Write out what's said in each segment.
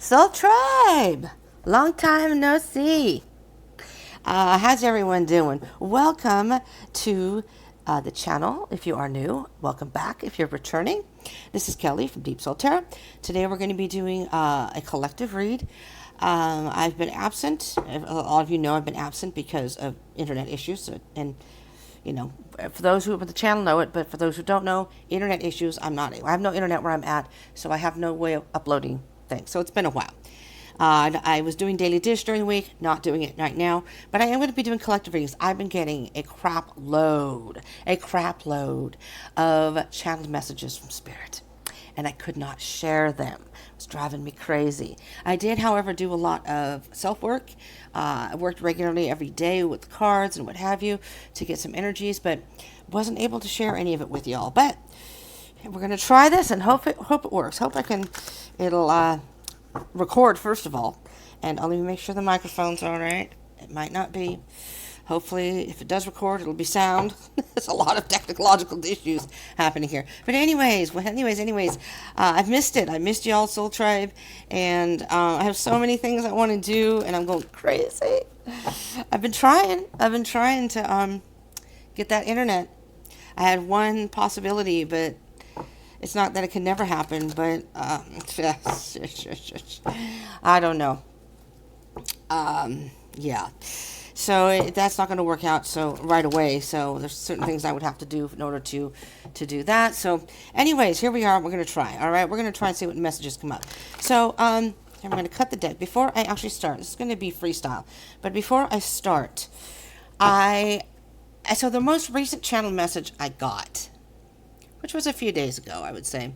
Soul Tribe! Long time no see. How's everyone doing? Welcome to the channel. If you are new, welcome back. If you're returning, this is Kelly from Deep Soul Tarot. Today we're going to be doing a collective read. I've been absent. All of you know I've been absent because of internet issues. And, you know, for those who are on the channel know it, but for those who don't know, internet issues, I have no internet where I'm at, so I have no way of uploading things. So it's been a while. I was doing Daily Dish during the week, not doing it right now, but I am going to be doing collective readings. I've been getting a crap load of channeled messages from Spirit, and I could not share them. It was driving me crazy. I did, however, do a lot of self-work. I worked regularly every day with cards and what have you to get some energies, but wasn't able to share any of it with y'all. But we're going to try this and hope it works. It'll record first of all, and I'll even make sure the microphone's all right. It might not be. Hopefully, if it does record, it'll be sound. There's a lot of technological issues happening here. But anyways, I've missed it. I missed y'all, Soul Tribe, and I have so many things I want to do, and I'm going crazy. I've been trying to get that internet. I had one possibility, but it's not that it can never happen, but I don't know. Yeah. So that's not going to work out so right away. So there's certain things I would have to do in order to do that. So anyways, here we are. We're going to try. All right. We're going to try and see what messages come up. So I'm going to cut the deck before I actually start. This is going to be freestyle. But before I start, so the most recent channel message I got, which was a few days ago, I would say,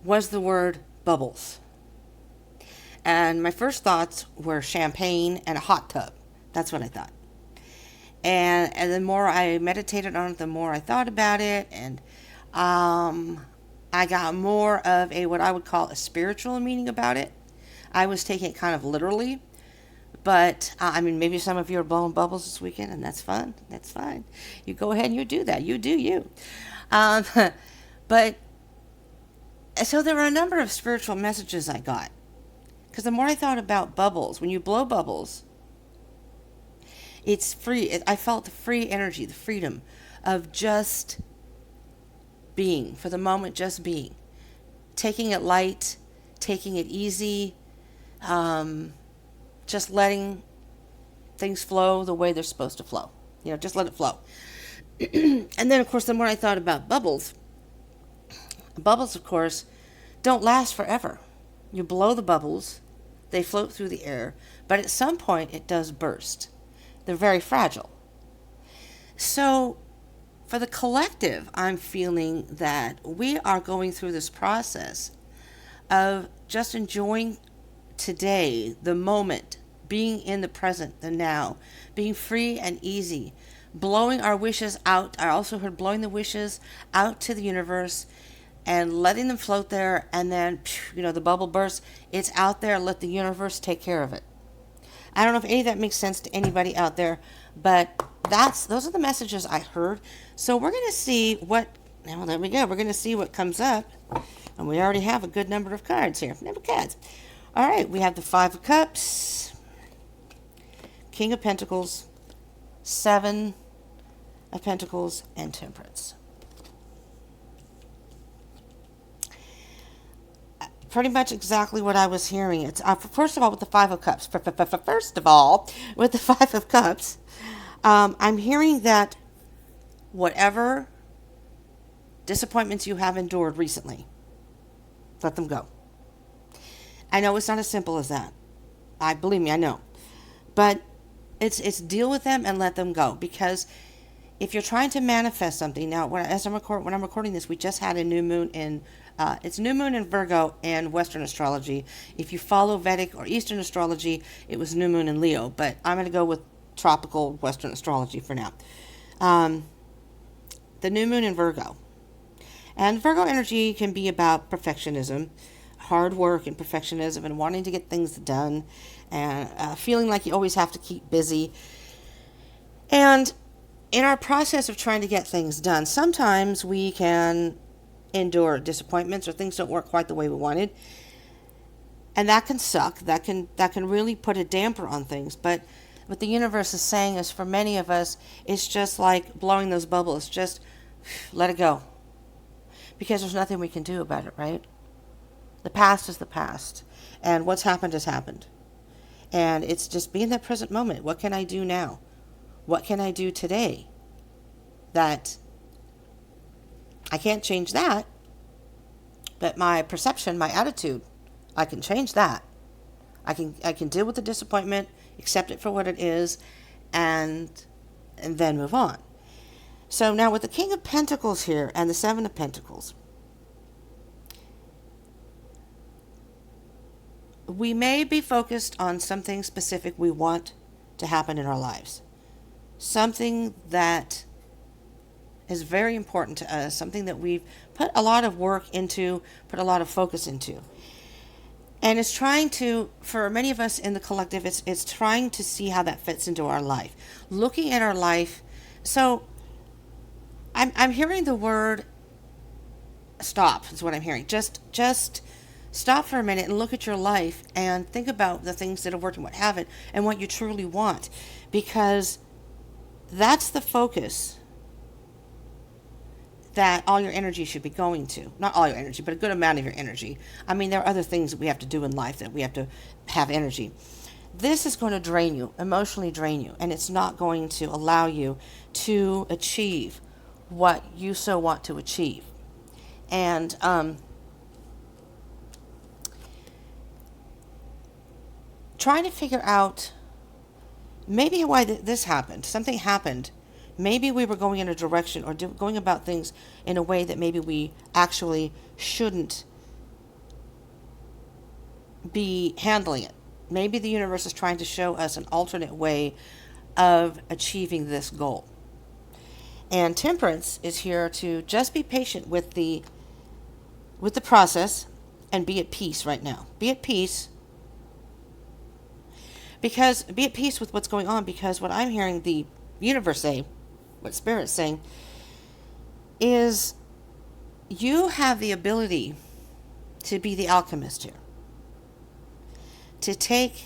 was the word bubbles. And my first thoughts were champagne and a hot tub. That's what I thought. And the more I meditated on it, the more I thought about it. And I got more of what I would call a spiritual meaning about it. I was taking it kind of literally. But, maybe some of you are blowing bubbles this weekend, and that's fun. That's fine. You go ahead and you do that. You do you. But, so there were a number of spiritual messages I got. Because the more I thought about bubbles, when you blow bubbles, it's free. I felt the free energy, the freedom of just being, for the moment, just being. Taking it light, taking it easy, just letting things flow the way they're supposed to flow. Just let it flow. And then, of course, the more I thought about bubbles, of course, don't last forever. You blow the bubbles, they float through the air, but at some point it does burst. They're very fragile. So, for the collective, I'm feeling that we are going through this process of just enjoying today, the moment, being in the present, the now, being free and easy, blowing our wishes out. I also heard blowing the wishes out to the universe and letting them float there, and then, the bubble bursts. It's out there. Let the universe take care of it. I don't know if any of that makes sense to anybody out there, but those are the messages I heard. So we're going to see there we go. We're going to see what comes up. And we already have a good number of cards here. Number of cards. All right, we have the Five of Cups, King of Pentacles, Seven of Pentacles, and Temperance. Pretty much exactly what I was hearing. It's first of all with the Five of Cups. First of all, with the Five of Cups, I'm hearing that whatever disappointments you have endured recently, let them go. I know it's not as simple as that. Believe me, I know. But it's deal with them and let them go. Because if you're trying to manifest something, now when I'm recording this, we just had a new moon in it's new moon in Virgo and Western astrology. If you follow Vedic or Eastern astrology, it was new moon in Leo. But I'm going to go with tropical Western astrology for now. The new moon in Virgo. And Virgo energy can be about perfectionism, hard work and perfectionism, and wanting to get things done, and feeling like you always have to keep busy. And in our process of trying to get things done, sometimes we can endure disappointments or things don't work quite the way we wanted. And that can suck. That can really put a damper on things. But what the universe is saying is, for many of us, it's just like blowing those bubbles. Just let it go, because there's nothing we can do about it, right? The past is the past, and what's happened has happened. And it's just be in that present moment. What can I do now? What can I do today? That I can't change that, but my perception, my attitude, I can change that. I can deal with the disappointment, accept it for what it is, and then move on. So now with the King of Pentacles here and the Seven of Pentacles, we may be focused on something specific we want to happen in our lives. Something that is very important to us, something that we've put a lot of work into, put a lot of focus into. And it's trying to, for many of us in the collective, it's trying to see how that fits into our life. Looking at our life. So I'm hearing the word stop is what I'm hearing. Just stop for a minute and look at your life and think about the things that have worked and what haven't, and what you truly want. Because that's the focus that all your energy should be going to. Not all your energy, but a good amount of your energy. I mean, there are other things that we have to do in life that we have to have energy. This is going to drain you, emotionally drain you, and it's not going to allow you to achieve what you so want to achieve. And trying to figure out maybe why this happened. Something happened. Maybe we were going in a direction or going about things in a way that maybe we actually shouldn't be handling it. Maybe the universe is trying to show us an alternate way of achieving this goal. And Temperance is here to just be patient with the process and be at peace right now. Be at peace. Be at peace with what's going on, because what I'm hearing the universe say, what Spirit's saying, is you have the ability to be the alchemist here. To take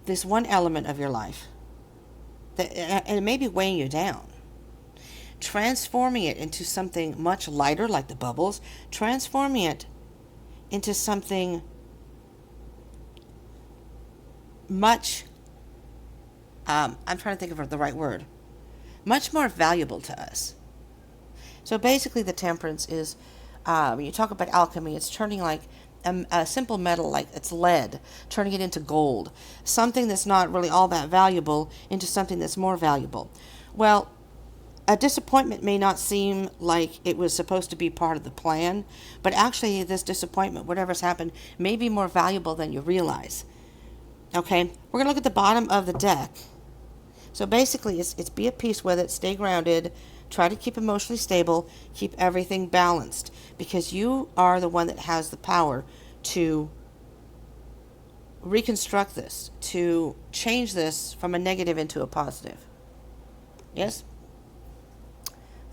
this one element of your life, and it may be weighing you down, transforming it into something much lighter, like the bubbles, transforming it into something much, I'm trying to think of the right word, much more valuable to us. So basically the Temperance is, when you talk about alchemy, it's turning like a simple metal, like it's lead, turning it into gold, something that's not really all that valuable into something that's more valuable. Well, a disappointment may not seem like it was supposed to be part of the plan, but actually this disappointment, whatever's happened, may be more valuable than you realize. Okay, we're going to look at the bottom of the deck. So basically, it's be at peace with it, stay grounded, try to keep emotionally stable, keep everything balanced, because you are the one that has the power to reconstruct this, to change this from a negative into a positive. Yes?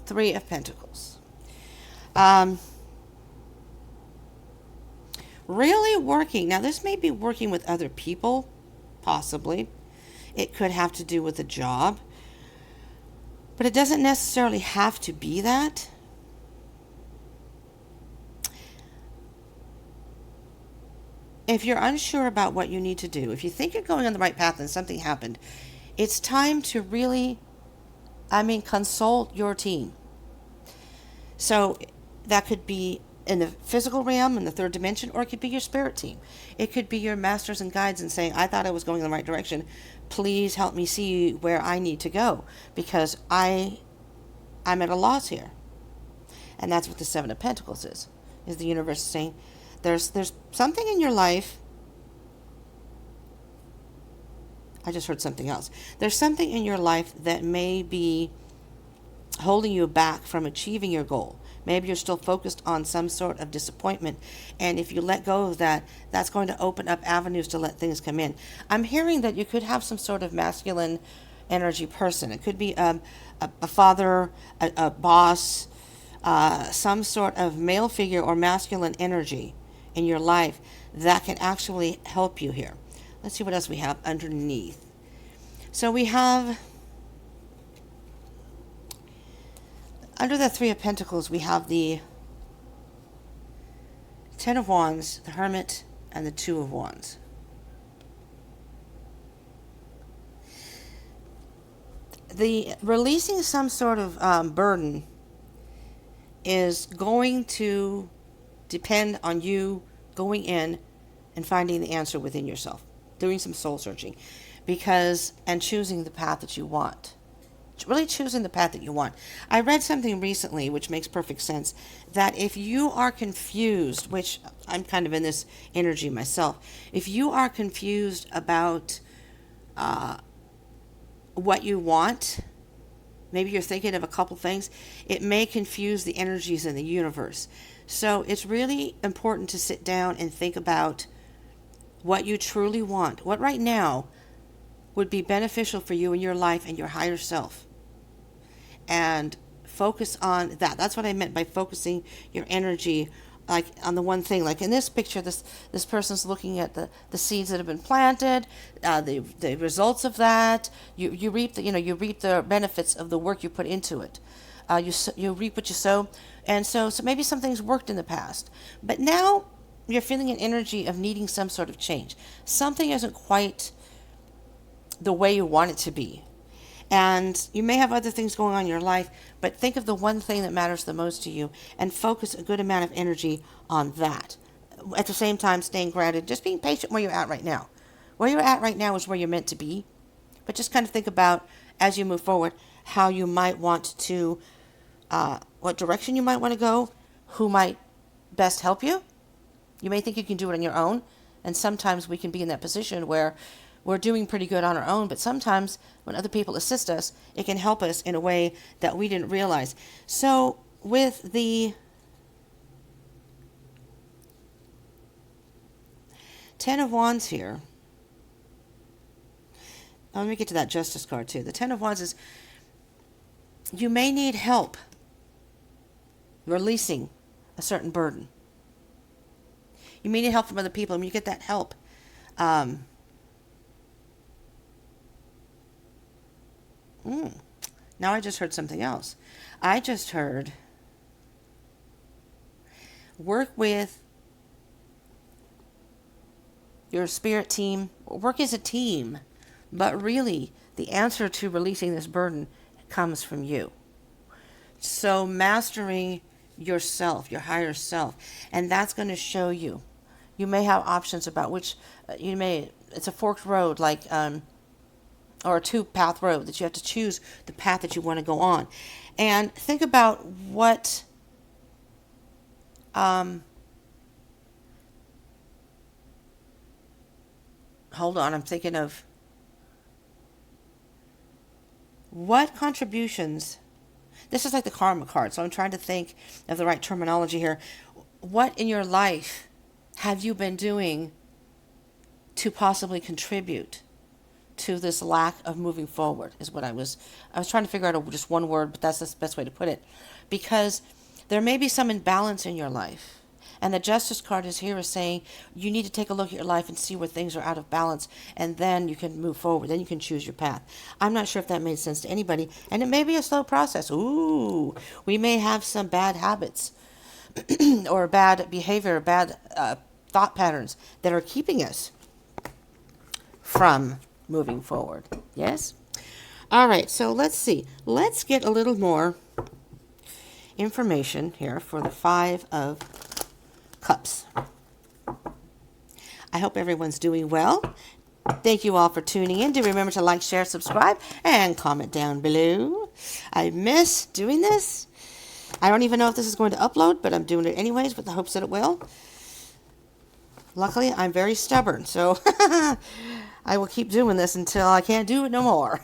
Three of Pentacles. Really working. Now, this may be working with other people, possibly. It could have to do with a job. But it doesn't necessarily have to be that. If you're unsure about what you need to do, if you think you're going on the right path and something happened, it's time to really, consult your team. So that could be in the physical realm, in the third dimension, or it could be your spirit team. It could be your masters and guides and saying, I thought I was going in the right direction. Please help me see where I need to go, because I'm at a loss here. And that's what the Seven of Pentacles is the universe saying, there's something in your life. I just heard something else. There's something in your life that may be holding you back from achieving your goal. Maybe you're still focused on some sort of disappointment. And if you let go of that, that's going to open up avenues to let things come in. I'm hearing that you could have some sort of masculine energy person. It could be a father, a boss, some sort of male figure or masculine energy in your life that can actually help you here. Let's see what else we have underneath. So we have, under the Three of Pentacles, we have the Ten of Wands, the Hermit, and the Two of Wands. The releasing some sort of burden is going to depend on you going in and finding the answer within yourself, doing some soul searching, and choosing the path that you want. Really choosing the path that you want. I read something recently which makes perfect sense, that if you are confused, which I'm kind of in this energy myself, if you are confused about what you want, maybe you're thinking of a couple things, it may confuse the energies in the universe. So it's really important to sit down and think about what you truly want, what right now would be beneficial for you in your life and your higher self, and focus on that. That's what I meant by focusing your energy like on the one thing. Like in this picture, this person's looking at the seeds that have been planted, the results of that. You reap the benefits of the work you put into it. You reap what you sow, and so maybe some things worked in the past, but now you're feeling an energy of needing some sort of change. Something isn't quite the way you want it to be. And you may have other things going on in your life, but think of the one thing that matters the most to you and focus a good amount of energy on that. At the same time, staying grounded, just being patient where you're at right now. Where you're at right now is where you're meant to be. But just kind of think about, as you move forward, how you might want to, what direction you might want to go, who might best help you. You may think you can do it on your own, and sometimes we can be in that position where we're doing pretty good on our own, but sometimes when other people assist us, it can help us in a way that we didn't realize. So with the Ten of Wands here, let me get to that Justice card too. The Ten of Wands is, you may need help releasing a certain burden. You may need help from other people, and when you get that help, now I just heard something else. I just heard work with your spirit team. Work as a team. But really, the answer to releasing this burden comes from you. So mastering yourself, your higher self, and that's going to show you. You may have options about which, it's a forked road, like, or a two-path road that you have to choose the path that you want to go on. And think about what hold on, I'm thinking of what contributions. This is like the karma card, so I'm trying to think of the right terminology here. What in your life have you been doing to possibly contribute to this lack of moving forward, is what I was trying to figure out just one word, but that's the best way to put it. Because there may be some imbalance in your life. And the Justice card is here is saying you need to take a look at your life and see where things are out of balance, and then you can move forward. Then you can choose your path. I'm not sure if that made sense to anybody, and it may be a slow process. Ooh, we may have some bad habits or bad behavior, bad thought patterns that are keeping us from moving forward. Yes? All right, so let's see. Let's get a little more information here for the Five of Cups. I hope everyone's doing well. Thank you all for tuning in. Do remember to like, share, subscribe, and comment down below. I miss doing this. I don't even know if this is going to upload, but I'm doing it anyways with the hopes that it will. Luckily, I'm very stubborn, so I will keep doing this until I can't do it no more.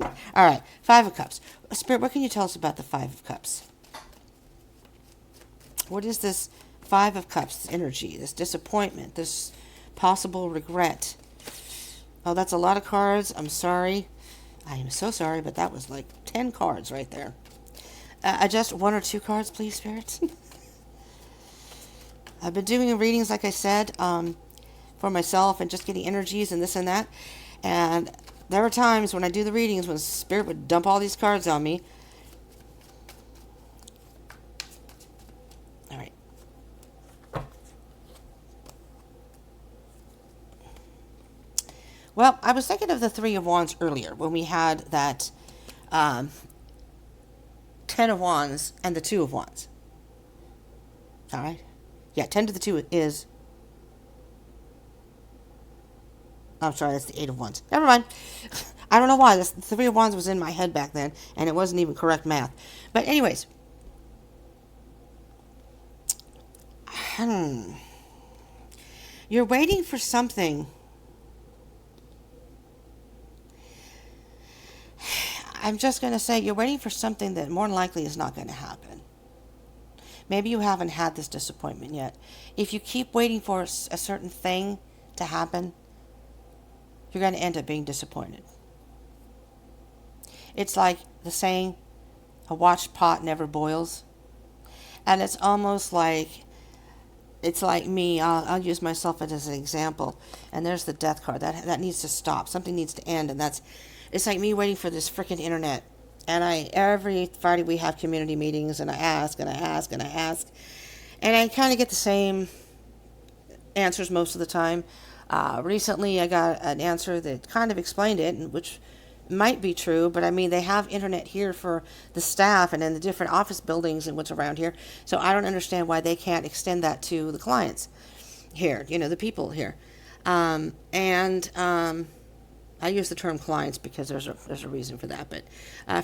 All right, Five of Cups. Spirit, what can you tell us about the Five of Cups? What is this Five of Cups, this energy, this disappointment, this possible regret? Oh, that's a lot of cards. I'm sorry. I am so sorry, but that was like 10 cards right there. Adjust one or two cards, please, Spirits. I've been doing readings, like I said, for myself and just getting energies and this and that. And there were times when I do the readings when Spirit would dump all these cards on me. All right. Well, I was thinking of the Three of Wands earlier when we had that um, Ten of Wands and the Two of Wands. All right. Yeah, 10 to the 2 is. I'm sorry, that's the Eight of Wands. Never mind. I don't know why. The Three of Wands was in my head back then, and it wasn't even correct math. But, anyways. You're waiting for something. I'm just going to say you're waiting for something that more than likely is not going to happen. Maybe you haven't had this disappointment yet. If you keep waiting for a certain thing to happen, you're going to end up being disappointed. It's like the saying, a watched pot never boils. And it's almost like, it's like me, I'll use myself as an example. And there's the death card. That needs to stop. Something needs to end. And it's like me waiting for this freaking internet. And every Friday we have community meetings, and I ask, and I ask, and I ask. And I kind of get the same answers most of the time. Recently I got an answer that kind of explained it, which might be true, but I mean, they have internet here for the staff and in the different office buildings and what's around here. So I don't understand why they can't extend that to the clients here, the people here. I use the term clients because there's a reason for that, but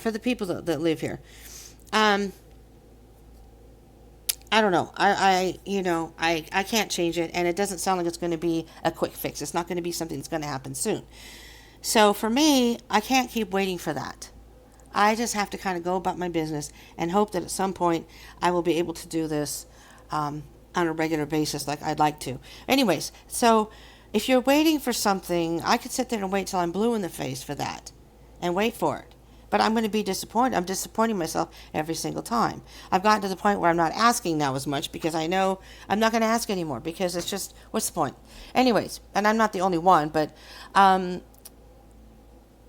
for the people that live here, I don't know. I can't change it, and it doesn't sound like it's going to be a quick fix. It's not going to be something that's going to happen soon. So for me, I can't keep waiting for that. I just have to kind of go about my business and hope that at some point I will be able to do this on a regular basis like I'd like to. Anyways, so if you're waiting for something, I could sit there and wait till I'm blue in the face for that and wait for it. But I'm going to be disappointed. I'm disappointing myself every single time. I've gotten to the point where I'm not asking now as much because I know I'm not going to ask anymore because it's just, what's the point? Anyways, and I'm not the only one, but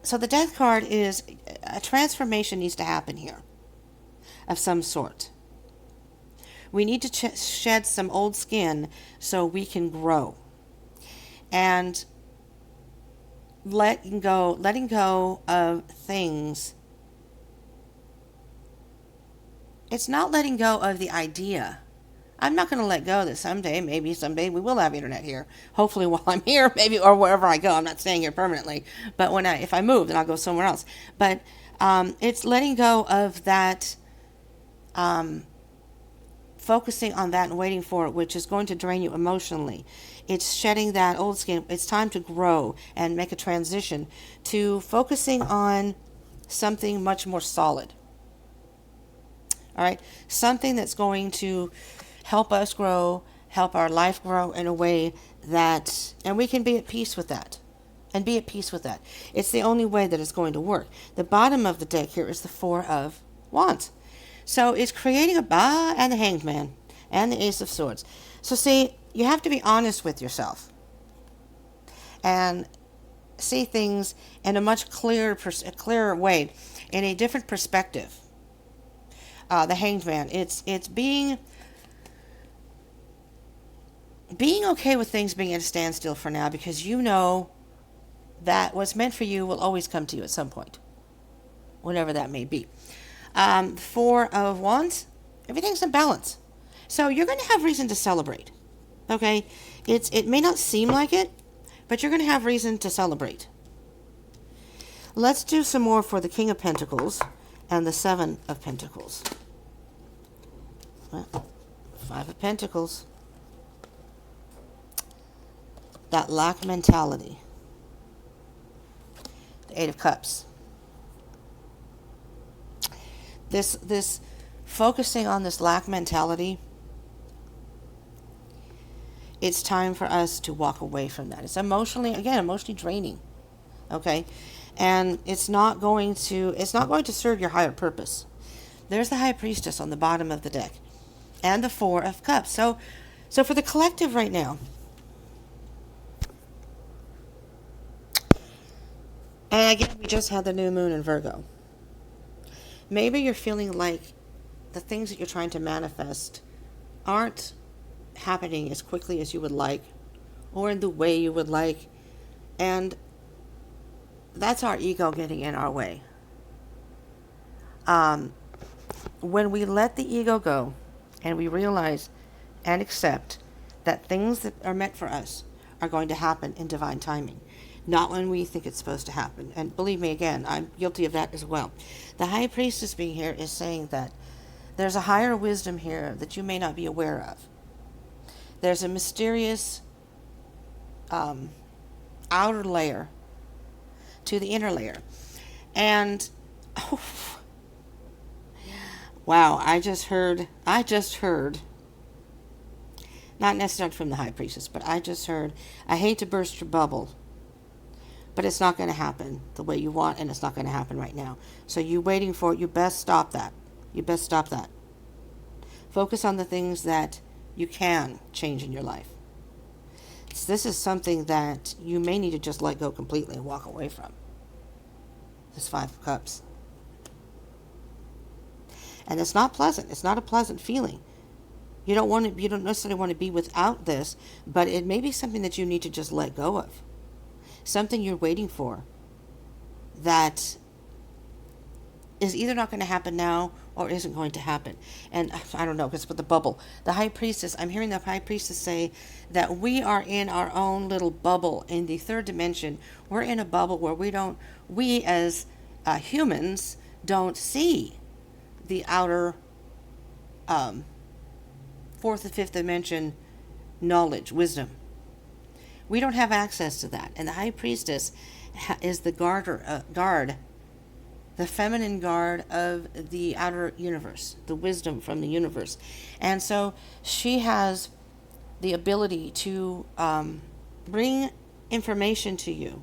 so the death card is a transformation needs to happen here of some sort. We need to shed some old skin so we can grow. And letting go of things. It's not letting go of the idea. I'm not going to let go of this someday. Maybe someday we will have internet here. Hopefully while I'm here, maybe, or wherever I go. I'm not staying here permanently. But if I move, then I'll go somewhere else. But it's letting go of that, focusing on that and waiting for it, which is going to drain you emotionally. It's shedding that old skin. It's time to grow and make a transition to focusing on something much more solid. All right? Something that's going to help us grow, help our life grow in a way that, and we can be at peace with that. And be at peace with that. It's the only way that it's going to work. The bottom of the deck here is the Four of Wands. So it's creating and the Hanged Man and the Ace of Swords. So see, you have to be honest with yourself and see things in a much clearer way, in a different perspective. The Hanged Man, it's being okay with things being at a standstill for now, because you know that what's meant for you will always come to you at some point, whenever that may be. Four of Wands, everything's in balance. So you're going to have reason to celebrate. Okay? It may not seem like it, but you're going to have reason to celebrate. Let's do some more for the King of Pentacles and the Seven of Pentacles. Well, Five of Pentacles. That lack mentality. The Eight of Cups. This focusing on this lack mentality, it's time for us to walk away from that. It's emotionally draining. Okay? And it's not going to serve your higher purpose. There's the High Priestess on the bottom of the deck. And the Four of Cups. So So for the collective right now, and again, we just had the new moon in Virgo. Maybe you're feeling like the things that you're trying to manifest aren't happening as quickly as you would like or in the way you would like. And that's our ego getting in our way. When we let the ego go and we realize and accept that things that are meant for us are going to happen in divine timing, not when we think it's supposed to happen. And believe me, again, I'm guilty of that as well. The high priestess being here is saying that there's a higher wisdom here that you may not be aware of. There's a mysterious outer layer to the inner layer. And oh, wow, I just heard, not necessarily from the high priestess, but I just heard, I hate to burst your bubble, but it's not going to happen the way you want, and it's not going to happen right now. So you waiting for it, you best stop that. You best stop that. Focus on the things that you can change in your life. So this is something that you may need to just let go completely and walk away from. This Five of Cups. And it's not pleasant. It's not a pleasant feeling. You don't necessarily want to be without this, but it may be something that you need to just let go of. Something you're waiting for that is either not going to happen now or isn't going to happen. And I don't know, because with the bubble, the high priestess, I'm hearing the high priestess say that we are in our own little bubble in the third dimension. We're in a bubble where we as humans don't see the outer fourth and fifth dimension knowledge, wisdom. We don't have access to that. And the high priestess is the guard, the feminine guard of the outer universe, the wisdom from the universe. And so she has the ability to bring information to you,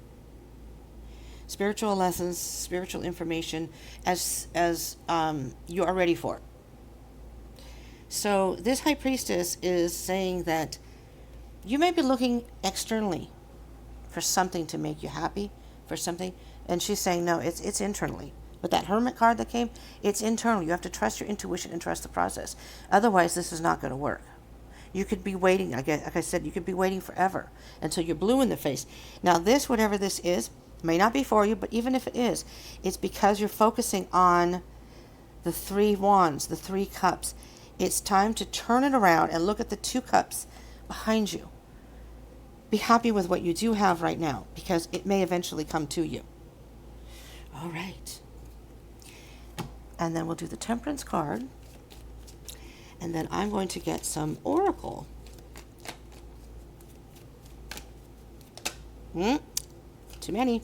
spiritual lessons, spiritual information, as you are ready for it. So this high priestess is saying that you may be looking externally for something to make you happy, for something, and she's saying no, it's internally. With that Hermit card that came, it's internal. You have to trust your intuition and trust the process. Otherwise, this is not going to work. You could be waiting, like I said, you could be waiting forever until you're blue in the face. Now this, whatever this is, may not be for you, but even if it is, it's because you're focusing on the three wands, the three cups. It's time to turn it around and look at the two cups behind you. Be happy with what you do have right now, because it may eventually come to you. All right. And then we'll do the Temperance card. And then I'm going to get some Oracle. Too many.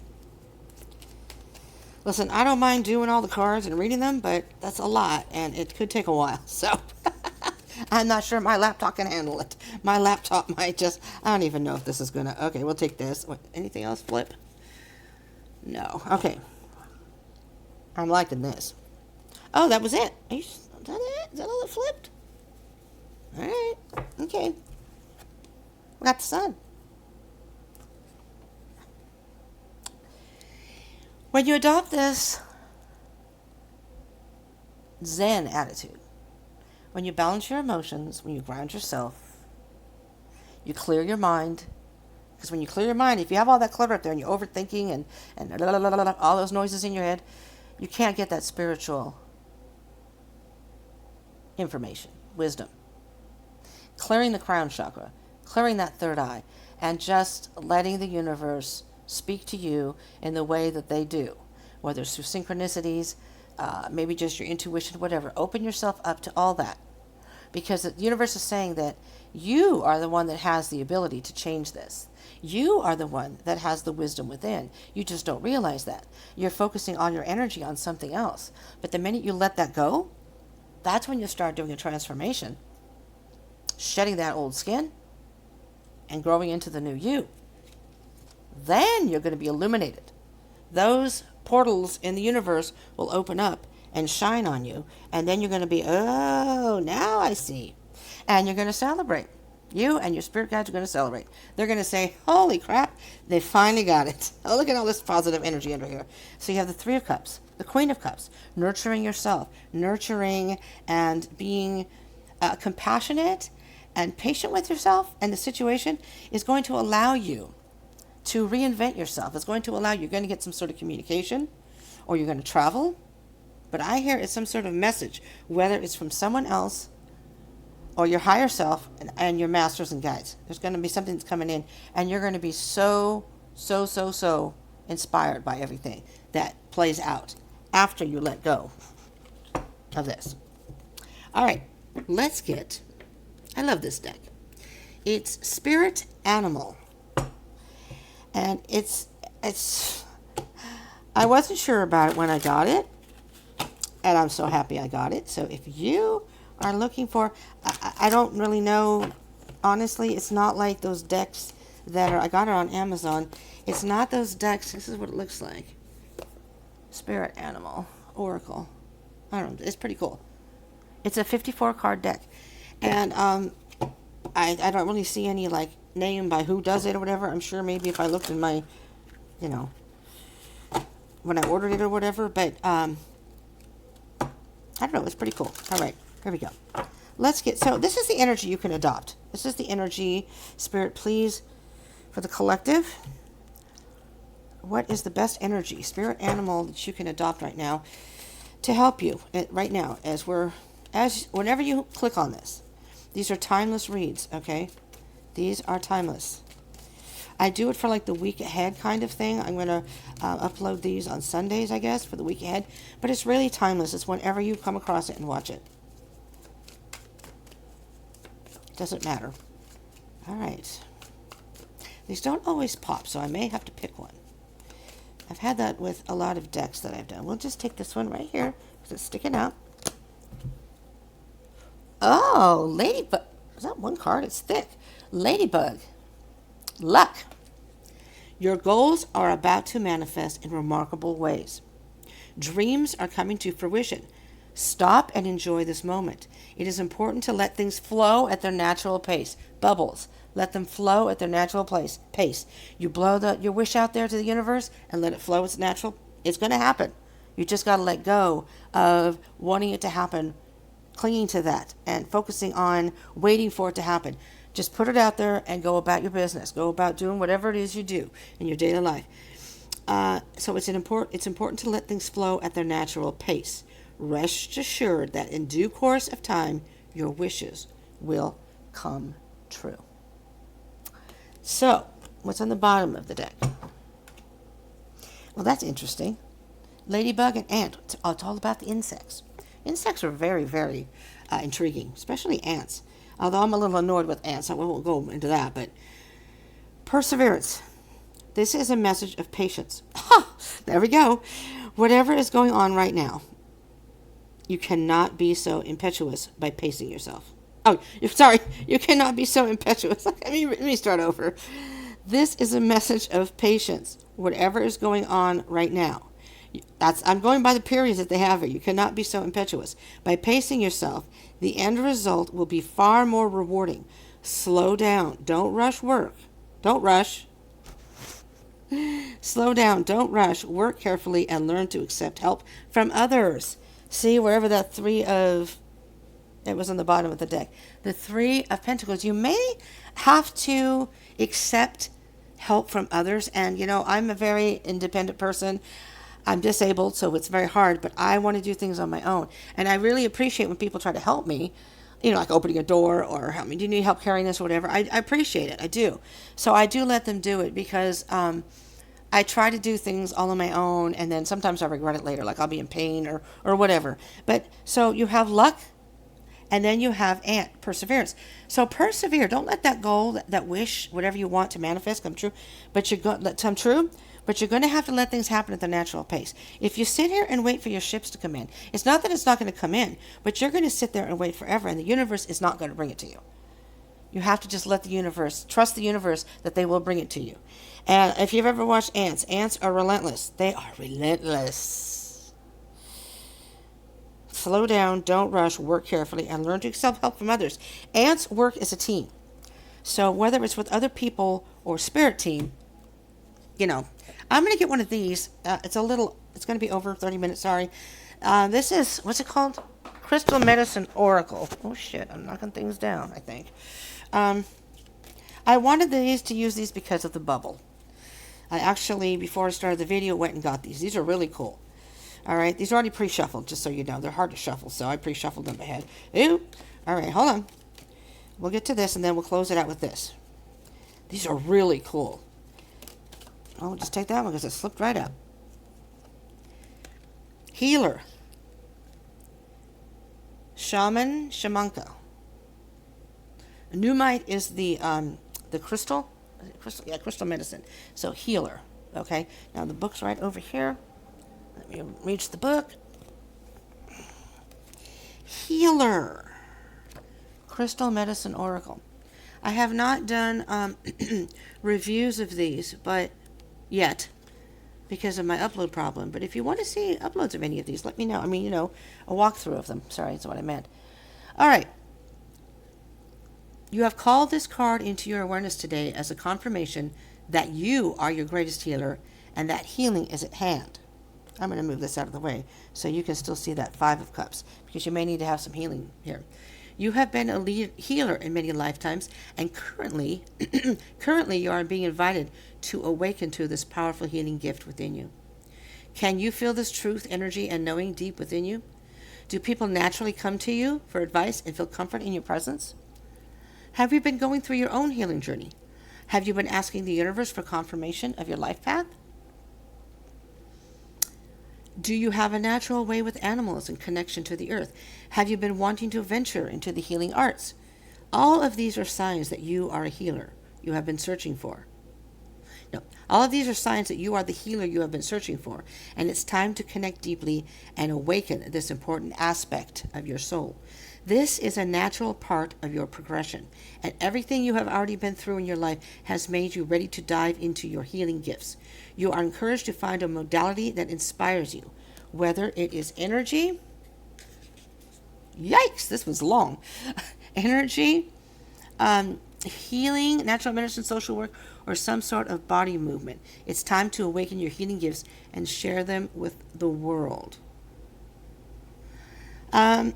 Listen, I don't mind doing all the cards and reading them, but that's a lot, and it could take a while. So I'm not sure my laptop can handle it. My laptop might just, I don't even know if this is going to, okay, we'll take this. What, anything else flip? No. Okay. I'm liking this. Oh, that was it. Is that it? Is that all that flipped? All right. Okay. We got the sun. When you adopt this Zen attitude, when you balance your emotions, when you ground yourself, you clear your mind. Because when you clear your mind, if you have all that clutter up there and you're overthinking and all those noises in your head, you can't get that spiritual information, wisdom. Clearing the crown chakra, clearing that third eye, and just letting the universe speak to you in the way that they do, whether it's through synchronicities, maybe just your intuition, whatever. Open yourself up to all that, because the universe is saying that you are the one that has the ability to change this. You are the one that has the wisdom within. You just don't realize that. You're focusing on your energy on something else. But the minute you let that go, that's when you start doing a transformation, shedding that old skin and growing into the new you. Then you're going to be illuminated. Those portals in the universe will open up and shine on you, and then you're going to be, oh, now I see. And you're going to celebrate. You and your spirit guides are going to celebrate. They're going to say, holy crap, they finally got it. Oh, look at all this positive energy under here. So you have the Three of Cups, the Queen of Cups, nurturing yourself, nurturing and being compassionate and patient with yourself and the situation is going to allow you to reinvent yourself. It's going to allow you're going to get some sort of communication or you're going to travel. But I hear it's some sort of message, whether it's from someone else or your higher self and your masters and guides. There's going to be something that's coming in and you're going to be so inspired by everything that plays out after you let go of this. All right, let's get, I love this deck. It's Spirit Animal. And it's, I wasn't sure about it when I got it. And I'm so happy I got it. So if you are looking for, I don't really know, honestly, it's not like those decks that are, I got it on Amazon. It's not those decks, this is what it looks like. Spirit Animal, Oracle. I don't know, it's pretty cool. It's a 54 card deck. And I don't really see any like name by who does it or whatever. I'm sure maybe if I looked in my, you know, when I ordered it or whatever, but I don't know, it's pretty cool. All right, here we go. Let's get, so this is the energy you can adopt. This is the energy, Spirit, please, for the collective. What is the best energy, Spirit Animal, that you can adopt right now to help you right now whenever you click on this? These are timeless reads, okay? These are timeless. I do it for like the week ahead kind of thing. I'm going to upload these on Sundays, I guess, for the week ahead. But it's really timeless. It's whenever you come across it and watch it. Doesn't matter. All right. These don't always pop, so I may have to pick one. I've had that with a lot of decks that I've done. We'll just take this one right here because it's sticking out. Oh, Ladybug. Is that one card? It's thick. Ladybug. Luck. Your goals are about to manifest in remarkable ways. Dreams are coming to fruition. Stop and enjoy this moment. It is important to let things flow at their natural pace. Bubbles. Let them flow at their natural pace. You blow your wish out there to the universe and let it flow its natural. It's going to happen. You just got to let go of wanting it to happen, clinging to that, and focusing on waiting for it to happen. Just put it out there and go about your business. Go about doing whatever it is you do in your daily life. So it's important to let things flow at their natural pace. Rest assured that in due course of time, your wishes will come true. So, what's on the bottom of the deck? Well, that's interesting. Ladybug and ant. It's all about the insects. Insects are very, very intriguing, especially ants. Although I'm a little annoyed with ants, I won't go into that. But perseverance. This is a message of patience. Ha! There we go. Whatever is going on right now, you cannot be so impetuous by pacing yourself. Oh, sorry. You cannot be so impetuous. Let me start over. This is a message of patience. Whatever is going on right now. I'm going by the periods that they have here. You cannot be so impetuous. By pacing yourself, the end result will be far more rewarding. Slow down. Don't rush work. Don't rush. Slow down. Don't rush. Work carefully and learn to accept help from others. See, wherever that it was on the bottom of the deck. The Three of Pentacles. You may have to accept help from others. And, I'm a very independent person. I'm disabled, so it's very hard, but I want to do things on my own. And I really appreciate when people try to help me, like opening a door or help me. Do you need help carrying this or whatever? I appreciate it. I do. So I do let them do it because I try to do things all on my own, and then sometimes I regret it later, like I'll be in pain or whatever. But so you have luck, and then you have perseverance. So persevere. Don't let that goal, that wish, whatever you want to manifest come true. But you're going to come true. But you're going to have to let things happen at their natural pace. If you sit here and wait for your ships to come in, it's not that it's not going to come in, but you're going to sit there and wait forever, and the universe is not going to bring it to you. You have to just let the universe, trust the universe that they will bring it to you. And if you've ever watched ants are relentless. They are relentless. Slow down, don't rush, work carefully, and learn to accept help from others. Ants work as a team. So whether it's with other people or spirit team, you know, I'm going to get one of these. It's going to be over 30 minutes, sorry. This is, what's it called? Crystal Medicine Oracle. Oh shit, I'm knocking things down, I think. Um, I wanted to use these because of the bubble. I actually, before I started the video, went and got these. These are really cool. All right, these are already pre-shuffled, just so you know. They're hard to shuffle, so I pre-shuffled them ahead. Ooh. All right, hold on. We'll get to this, and then we'll close it out with this. These are really cool. Oh, just take that one because it slipped right up. Healer. Shaman Shamanka. Numite is the crystal. Crystal, yeah, crystal medicine. So healer. Okay. Now the book's right over here. Let me reach the book. Healer. Crystal Medicine Oracle. I have not done reviews of these, but yet, because of my upload problem. But if you want to see uploads of any of these, let me know. I mean, a walkthrough of them. Sorry, that's what I meant. All right. You have called this card into your awareness today as a confirmation that you are your greatest healer and that healing is at hand. I'm going to move this out of the way so you can still see that Five of Cups because you may need to have some healing here. You have been a healer in many lifetimes, and currently you are being invited to awaken to this powerful healing gift within you. Can you feel this truth, energy, and knowing deep within you? Do people naturally come to you for advice and feel comfort in your presence? Have you been going through your own healing journey? Have you been asking the universe for confirmation of your life path? Do you have a natural way with animals and connection to the earth? Have you been wanting to venture into the healing arts? All of these are signs that you are a healer you have been searching for. No, all of these are signs that you are the healer you have been searching for, and it's time to connect deeply and awaken this important aspect of your soul. This is a natural part of your progression, and everything you have already been through in your life has made you ready to dive into your healing gifts. You are encouraged to find a modality that inspires you, whether it is energy, yikes, this was long, energy, healing, natural medicine, social work, or some sort of body movement. It's time to awaken your healing gifts and share them with the world. I'm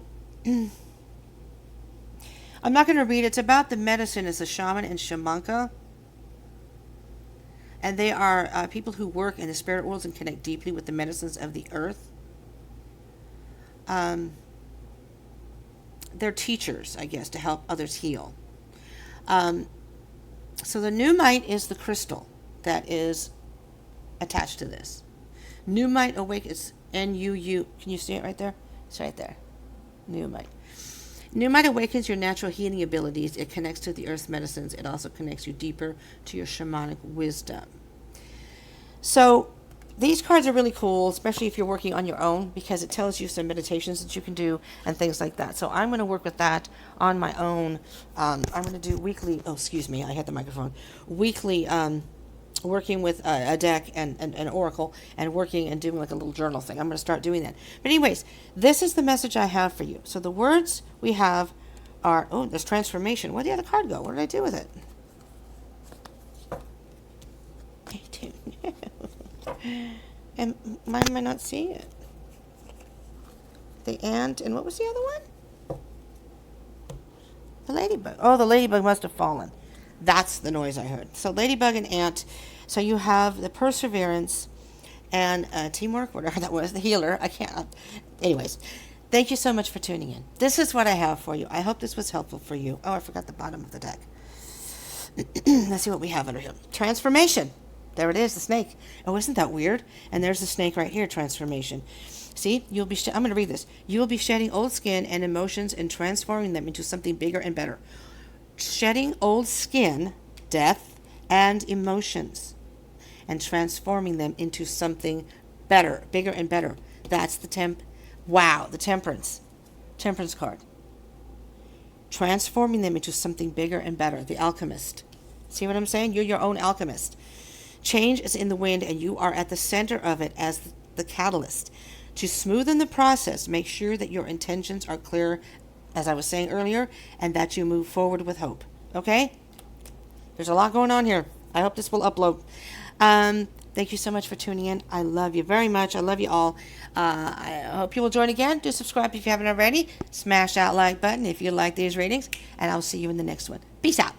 not going to read. It's about the medicine. It's a shaman and shamanka. And they are people who work in the spirit worlds and connect deeply with the medicines of the earth. They're teachers, I guess, to help others heal. So the numite is the crystal that is attached to this. Numite awakens, N-U-U. Can you see it right there? It's right there. Numite. Numite awakens your natural healing abilities. It connects to the earth's medicines. It also connects you deeper to your shamanic wisdom. So these cards are really cool, especially if you're working on your own, because it tells you some meditations that you can do and things like that. So I'm going to work with that on my own. I'm going to do weekly, I had the microphone, weekly working with a deck and an oracle and working and doing like a little journal thing. I'm going to start doing that. But anyways, this is the message I have for you. So the words we have are, there's transformation. Where'd the other card go? What did I do with it? And why am I not seeing it? The ant, and what was the other one? The ladybug. Oh, the ladybug must have fallen. That's the noise I heard. So ladybug and ant. So you have the perseverance and teamwork, whatever that was, the healer. I can't. Anyways, thank you so much for tuning in. This is what I have for you. I hope this was helpful for you. Oh, I forgot the bottom of the deck. Let's see what we have under here. Transformation. There it is, the snake. Oh, isn't that weird? And there's the snake right here, transformation. See, I'm going to read this. You will be shedding old skin and emotions and transforming them into something bigger and better. Shedding old skin, death, and emotions, and transforming them into something better, bigger and better. That's the the temperance card. Transforming them into something bigger and better. The alchemist. See what I'm saying? You're your own alchemist. Change is in the wind, and you are at the center of it as the catalyst. To smoothen the process, make sure that your intentions are clear, as I was saying earlier, and that you move forward with hope. Okay? There's a lot going on here. I hope this will upload. Thank you so much for tuning in. I love you very much. I love you all. I hope you will join again. Do subscribe if you haven't already. Smash that like button if you like these readings. And I'll see you in the next one. Peace out.